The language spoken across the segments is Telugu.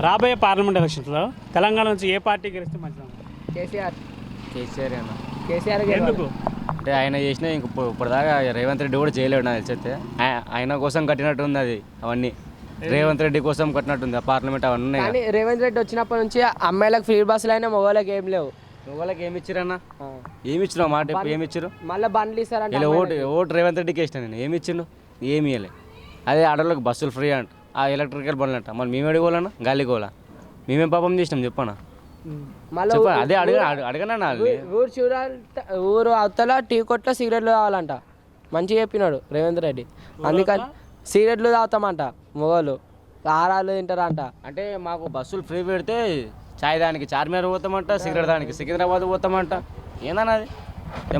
రాబోయే పార్లమెంట్ ఎలక్షన్స్లో తెలంగాణ నుంచి ఏ పార్టీ గెలిస్తే మంచిది? కేసీఆర్ అన్న. కేసీఆర్ ఎందుకు? అంటే ఆయన చేసిన ఇంక ఇప్పటిదాకా రేవంత్ రెడ్డి కూడా చేయలేడు నాకు తెలిసైతే. ఆయన కోసం కట్టినట్టు ఉంది అది, అవన్నీ రేవంత్ రెడ్డి కోసం కట్టినట్టుంది ఆ పార్లమెంట్ అవన్నీ ఉన్నాయి. కానీ రేవంత్ రెడ్డి వచ్చినప్పటి నుంచి అమ్మాయిలకు ఫ్రీ బస్సులు అయినా మగవాళ్ళకి ఏం లేవు. వాళ్ళకి ఏమి ఇచ్చిరన్నా? ఏమి ఇచ్చినావు మాట ఏమి ఇచ్చారు? మళ్ళీ బండ్లు ఇస్తారంటే ఇలా ఓటు రేవంత్ రెడ్డికి వేసిన నేను. ఏమి ఇచ్చిండు? ఏమి ఇవ్వలే. అదే ఆడోళ్ళకి బస్సులు ఫ్రీ అంట, ఆ ఎలక్ట్రికల్ బండ్లు అంట. మరి మేము అడిగోవాలన్నా? గాలికి పోవాలా? మేమేం పాపం చేసినాం చెప్పనా? మళ్ళీ అదే అడగనా? ఊరు అవతల టీ కొట్లో సిగరెట్లు కావాలంట. మంచిగా చెప్పినాడు రేవంత్ రెడ్డి. అందుకని సిగరెట్లు తాగుతామంట మొగోళ్ళు, ఆరాలు తింటారంట. అంటే మాకు బస్సులు ఫ్రీ పెడితే చాయ్ దానికి చార్మినార్ పోతామంట, సిగరెట్ దానికి సికింద్రాబాద్ పోతామంట. ఏందన్నా అది?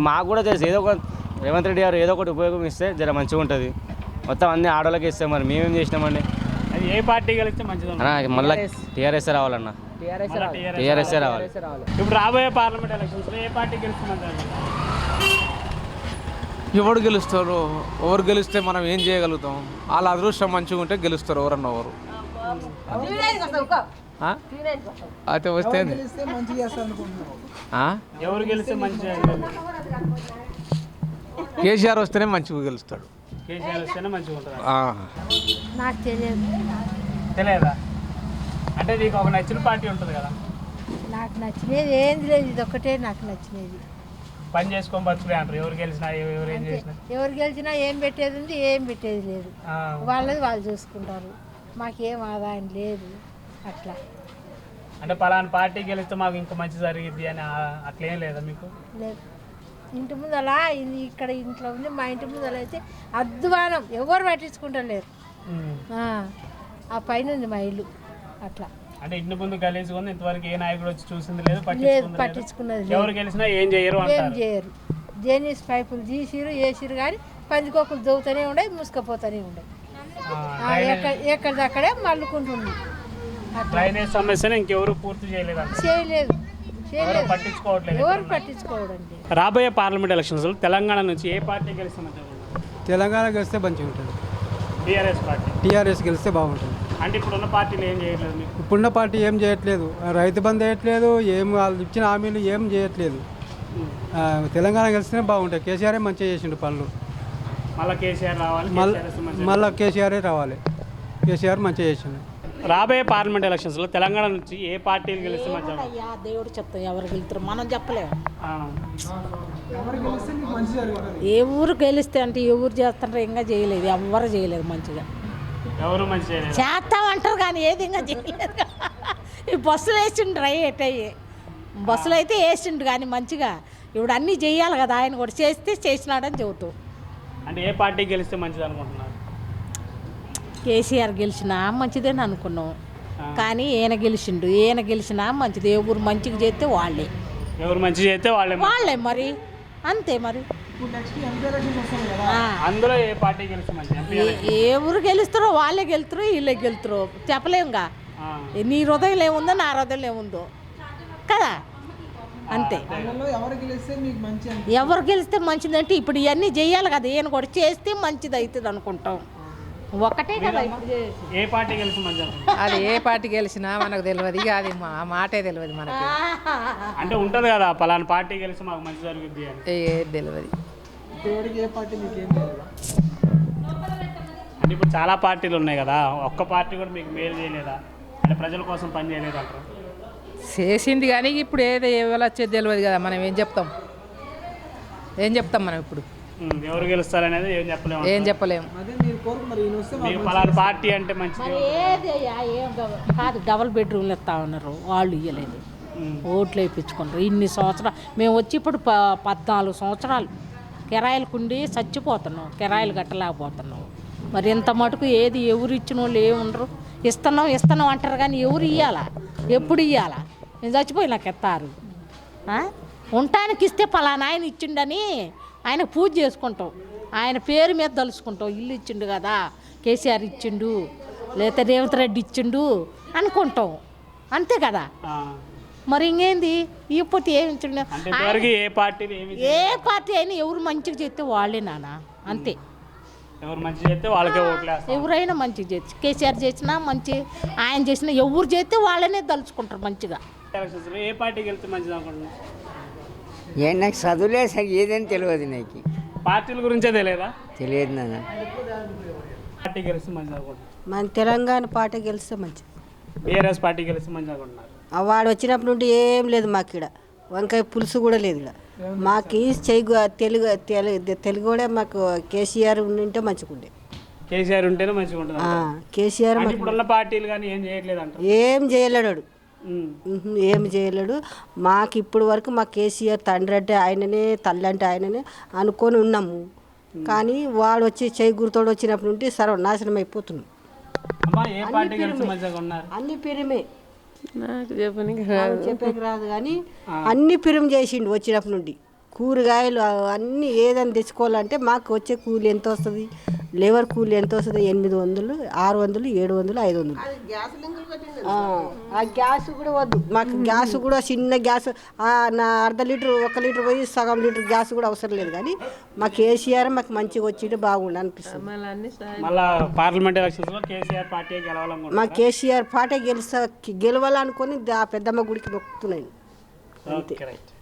మాకు కూడా తెలుసు, ఏదో ఒక రేవంత్ రెడ్డి గారు ఏదో ఒకటి ఉపయోగం ఇస్తే జర మంచిగా ఉంటుంది. మొత్తం అన్ని ఆడోళ్ళకి ఇస్తే మరి మేమేం చేసినామండి? అది ఏ పార్టీ గెలిస్తే మంచిది? మళ్ళీ టీఆర్ఎస్ రావాలన్నా. టీఆర్ఎస్ రావాలి. ఇప్పుడు రాబోయే పార్లమెంట్ ఎలక్షన్స్లో ఏ పార్టీ గెలిస్తే మంచిది? ఎవరు గెలుస్తారు? ఎవరు గెలిస్తే మనం ఏం చేయగలుగుతాం? వాళ్ళ అదృష్టం మంచిగా ఉంటే గెలుస్తారు ఎవరన్నా ఎవరు. అయితే వస్తే ఎవరు గెలిస్తే మంచిగా? కేసీఆర్ వస్తేనే మంచిగా గెలుస్తాడు. కేసీఆర్ వస్తేనే మంచిగా ఉంటుంది. నాకు తెలియదు. తెలియదా? అంటే నీకు ఒక నచ్చిన పార్టీ ఉంటుంది కదా? నాకు నచ్చినది ఏంది లేదు, ఇది ఒక్కటే నాకు నచ్చినది. పని చేసుకొని బతుకులే అంటారు. ఎవరు గెలిచినా ఎవరు ఏం చేసినా, ఎవరు గెలిచినా ఏం పెట్టేది ఉంది, ఏం పెట్టేది లేదు. వాళ్ళది వాళ్ళు చూసుకుంటారు, మాకేం ఆదాయం లేదు. అట్లా అంటే పలానా పార్టీ గెలిస్తే మాకు ఇంకా మంచి జరిగింది అని అట్లేం లేదా మీకు? లేదు. ఇంటి ముందు అలా ఇక్కడ ఇంట్లో ఉంది, మా ఇంటి ముందు అలా అయితే అద్వానం ఎవరు పట్టించుకుంటలేరు. ఆ పైన ఉంది మా ఇల్లు. అట్లా అంటే ఇంటి ముందు గెలిచుకుంది, ఇంతవరకు ఏ నాయకుడు వచ్చి చూసింది లేదు, పట్టించుకున్నది. ఎవరు గెలిచినా ఏం చేయరు ఏం చేయరు. జేనీస్ పైపులు తీసిరు వేసిరు కానీ పందికొక్కులు దొవుతూనే ఉండే, మూసుకపోతూనే ఉండే. ఎక్కడిదక్కడే మల్లుకుంటుంది. డ్రైనేజ్ సమస్యను ఇంకెవరు పూర్తి చేయలేదు, ఎవరు పట్టించుకోవడం. రాబోయే పార్లమెంట్ ఎలక్షన్స్ తెలంగాణ నుంచి ఏ పార్టీ గెలిస్తే మంచిది? తెలంగాణ గెలిస్తే మంచిగా ఉంటుంది. TRS party. టీఆర్ఎస్ గెలిస్తే బాగుంటుంది. అంటే ఇప్పుడున్న పార్టీలు ఏం చేయట్లేదు మీకు? ఇప్పుడున్న పార్టీ ఏం చేయట్లేదు, రైతు బంధు వేయట్లేదు, ఏం వాళ్ళు ఇచ్చిన హామీలు ఏం చేయట్లేదు. తెలంగాణ గెలిస్తేనే బాగుంటుంది. కేసీఆరే మంచిగా చేసిండు పనులు. మళ్ళీ కేసీఆర్ రావాలి, మళ్ళీ కేసీఆరే రావాలి. కేసీఆర్ మంచిగా చేసిండు. రాబోయే పార్లమెంట్ ఎలక్షన్స్లో తెలంగాణ నుంచి ఏ పార్టీలు గెలిస్తే మంచిగా? దేవుడు చెప్తాం ఎవరు గెలుతారు, మనం చెప్పలేము. ఏ ఊరు గెలిస్తే అంటే ఏ ఊరు చేస్తారో ఇంకా చేయలేదు, ఎవరు చేయలేదు మంచిగా. ఎవరు మంచిగా చేస్తామంటారు కానీ ఏది ఇంకా చేయలేదు. ఈ బస్సులు వేసిండు రైట్ అయ్యి, బస్సులు అయితే వేసిండు కానీ మంచిగా ఇప్పుడు అన్నీ చేయాలి కదా. ఆయన కూడా చేస్తే చేసినాడని చెబుతాం. అంటే ఏ పార్టీ గెలిస్తే మంచిది అనుకుంటున్నారు? కేసీఆర్ గెలిచినా మంచిదేని అనుకున్నాం కానీ ఈయన గెలిచినా మంచిది. ఏ ఊరు మంచిగా చేస్తే వాళ్ళే, ఎవరు మంచిగా చేస్తే వాళ్ళే మరి అంతే. మరి అందులో ఏ పార్టీ గెలిస్తే మంచిది? ఏ ఊరు గెలుస్తారో వాళ్ళే గెలుతారో వీళ్ళే గెలుతారో చెప్పలేముగా. నీ హృదయంలో ఏముందో నా హృదయంలో ఏముందో కదా, అంతే. ఎవరు గెలిస్తే మంచిదంటే ఇప్పుడు ఇవన్నీ చెయ్యాలి కదా, ఈయన కూడా చేస్తే మంచిది అవుతుంది అనుకుంటాం. ఒకటే కదా. ఏ పార్టీ గెలిస్తే మంచిది? అది ఏ పార్టీ గెలిచినా మనకు తెలియదు, ఇక అది మాటే తెలియదు మనకి. అంటే ఉంటుంది కదా పలానా పార్టీ గెలిస్తే మాకు మంచి జరుగుద్ది అని. ఏది తెలియదు. అంటే ఇప్పుడు చాలా పార్టీలు ఉన్నాయి కదా, ఒక్క పార్టీ కూడా మీకు మేలు చేయలేదా? అంటే ప్రజల కోసం పని చేయలేదు అంటారు. చేసింది కానీ ఇప్పుడు ఏదో ఎవరు వచ్చేది తెలియదు కదా, మనం ఏం చెప్తాం మనం ఇప్పుడు? ఎవరు గెలుస్తారనేది ఏం చెప్పలేము. మీకు పలానా పార్టీ అంటే మంచిది కాదు. డబుల్ బెడ్రూమ్లు ఇస్తా ఉన్నారు, వాళ్ళు ఇవ్వలేదు. ఓట్లు వేయించుకుంటారు. ఇన్ని సంవత్సరాలు మేము వచ్చి ఇప్పుడు 14 సంవత్సరాలు కిరాయిలకుండి చచ్చిపోతున్నాం, కిరాయిలు కట్టలేకపోతున్నాం. మరి ఇంత మటుకు ఏది ఎవరు ఇచ్చిన వాళ్ళు ఏముండరు. ఇస్తున్నాం అంటారు కానీ ఎవరు ఇవ్వాలా, ఎప్పుడు ఇవ్వాలా? మేము చచ్చిపోయి నాకు ఎత్తారు. ఉండటానికి ఇస్తే పలానా ఆయన ఇచ్చిండని ఆయన పూజ చేసుకుంటాం, ఆయన పేరు మీద తలుచుకుంటాం. ఇల్లు ఇచ్చిండు కదా, కేసీఆర్ ఇచ్చిండు, లేకపోతే రేవంత్ రెడ్డి ఇచ్చిండు అనుకుంటాం, అంతే కదా. మరి ఇంకేంది ఇకపోతే ఏమి ఇచ్చిండు? ఏ పార్టీ అయినా ఎవరు మంచిగా చేస్తే వాళ్ళే నాన్న, అంతే. ఎవరు మంచి చేస్తే వాళ్ళకే ఓట్లు వేస్తారు. ఎవరైనా మంచిగా చేయొచ్చు. కేసీఆర్ చేసినా మంచి, ఆయన చేసినా ఎవరు చేస్తే వాళ్ళనే తలుచుకుంటారు మంచిగా. ఎలక్షన్స్లో ఏ పార్టీకి వెళ్తే మంచిది అనుకుంటున్నాను? నాకు చదువులే ఏదని తెలియదు నాకు. పార్టీల గురించే తెలియదా? తెలియదు నాన్న. పార్టీ గెలిస్తే మంచిది అనుకుంటున్నాను. మన తెలంగాణ పార్టీ గెలిస్తే మంచిది. బీఆర్ఎస్ పార్టీ గెలిస్తే మంచిది అనుకుంటున్నారు. వాడు వచ్చినప్పటి నుండి ఏం లేదు మాకు ఇక్కడ, వంకాయ పులుసు కూడా లేదు ఇక్కడ మాకు. తెలుగు కూడా మాకు కేసీఆర్ ఉంటే మంచిగుండే. కేసీఆర్ ఉంటేనే మంచిగా ఉంటుంది. కేసీఆర్ ఇప్పుడున్న పార్టీలు కానీ ఏం చేయట్లేదు అంట. ఏం చేయలేడు, ఏం చేయలేడు. మాకు ఇప్పుడు వరకు మా కేసీఆర్ తండ్రి అంటే ఆయననే, తల్లి అంటే ఆయననే అనుకొని ఉన్నాము. కానీ వాడు వచ్చి చేయి గుర్తోడు వచ్చినప్పటి నుండి సర్వనాశనం అయిపోతున్నాం. ఏ పార్టీ గెలిస్తే మంచిగా ఉన్నారు? అన్ని పిరిమే, నాకు చెప్పేకి రాదు కానీ అన్ని పిరం చేసిండు వచ్చినప్పటి నుండి. కూరగాయలు అన్నీ ఏదైనా తెచ్చుకోవాలంటే మాకు వచ్చే కూలి ఎంత వస్తుంది, లేబర్ కూలి ఎంత వస్తుంది? 800, 600, 700, 500. ఆ గ్యాస్ కూడా వద్దు మాకు. గ్యాస్ కూడా చిన్న గ్యాస్, నా అర్ధ లీటర్ 1 లీటర్ పోయి సగం లీటర్ గ్యాస్ కూడా అవసరం లేదు. కానీ మా కేసీఆర్ మాకు మంచిగా వచ్చింటే బాగుండు అనిపిస్తుంది. మళ్ళా పార్లమెంట్ ఎలక్షన్స్లో కేసీఆర్ పార్టీ గెలవాలనుకుంటున్నారు. మా కేసీఆర్ పార్టీ గెలవాలనుకొని ఆ పెద్దమ్మ గుడికి మొక్కుతున్నాయి. Okay right.